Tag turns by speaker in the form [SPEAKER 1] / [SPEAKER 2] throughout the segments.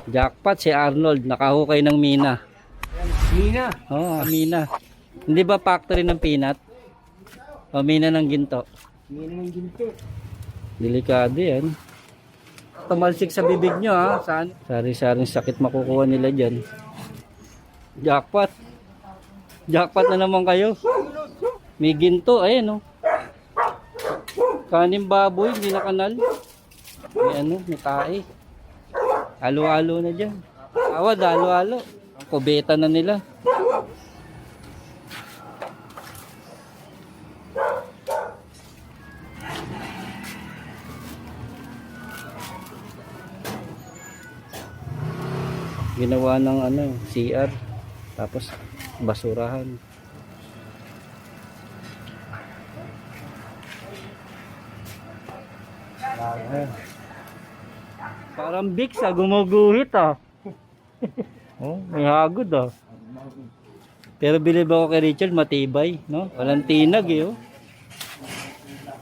[SPEAKER 1] Jackpot si Arnold, nakahukay ng mina.
[SPEAKER 2] Mina.
[SPEAKER 1] Oo, mina. Hindi ba factory ng peanut? O mina ng ginto?
[SPEAKER 2] Mina ng ginto.
[SPEAKER 1] Delikado yan. Tumalsik sa bibig nyo ha. Saan? Sari-saring sakit makukuha nila dyan. Jackpot. Jackpot na naman kayo. May ginto. Ayan o. Kanin baboy, hindi na kanal. May ano, may tae. Halo-halo na dyan. Awad, halo-halo. Kubeta na nila. Ginawa ng ano, CR. Tapos basurahan. Parang Vicks gumuguhit Oh, may hagod Pero bilib ako kay Richard, matibay, no? Walang tinag oh.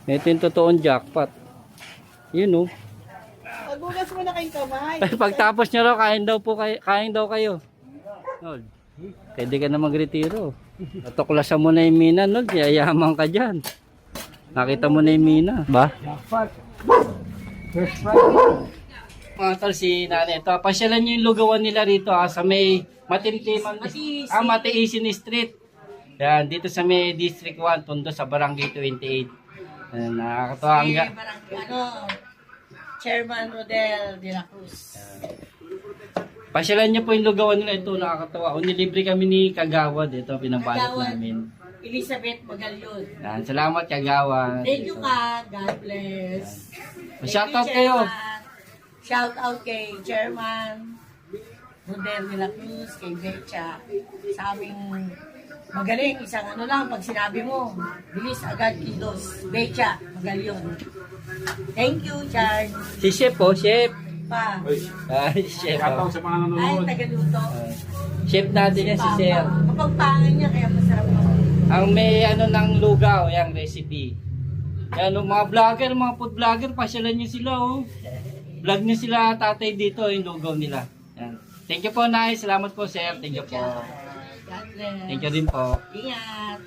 [SPEAKER 1] Ito yung totoong jackpot. Yun
[SPEAKER 3] Magugas mo na kayong kamay.
[SPEAKER 1] Pagtapos nyo raw, kain daw kayo. Nod, pwede ka na magretiro. Natuklasan mo na yung mina, Nod, yayaman ka dyan. Nakita mo na yung mina. Ba?
[SPEAKER 2] Jackpot. First prize.
[SPEAKER 1] Mga tol, si nanay ito. Pasyalan nyo yung lugawan nila rito sa may Matintiman. Matiisin Street. Yan, dito sa may District 1, Tondo sa Barangay 28. Nakakatawa ang
[SPEAKER 3] Chairman Rodel de la Cruz.
[SPEAKER 1] Pasyalan nyo po yung lugawan nila ito, nakakatawa. Nilibre kami ni Kagawad, ito pinabalot namin.
[SPEAKER 3] Elizabeth Magalyon.
[SPEAKER 1] Yan, salamat Kagawad.
[SPEAKER 3] Thank you ka. God bless.
[SPEAKER 1] Shoutout kayo.
[SPEAKER 3] Shout out kay Chairman Rodel de la Cruz, kay Becha. Sa aming magaling, isang ano lang, pag sinabi mo, bilis agad kilos. Becha Magalyon. Thank you, Chard.
[SPEAKER 1] Si Chef po, Chef.
[SPEAKER 3] Pa.
[SPEAKER 1] Ay, Chef.
[SPEAKER 2] Shoutout sa mga
[SPEAKER 3] Ay,
[SPEAKER 2] nanonood.
[SPEAKER 3] tagaluto.
[SPEAKER 1] Chef natin yan si Sir.
[SPEAKER 3] Kapag pangin niya, kaya masarap ako.
[SPEAKER 1] Ang may ano ng lugaw, yung recipe. Yan, mga vlogger, mga food vlogger, pasyalan nyo sila Vlog nyo sila tatay dito, yung lugaw nila. Yan. Thank you po, Nay. Salamat po, Sir. Thank you po.
[SPEAKER 3] God bless.
[SPEAKER 1] Thank you din po.
[SPEAKER 3] Ingat.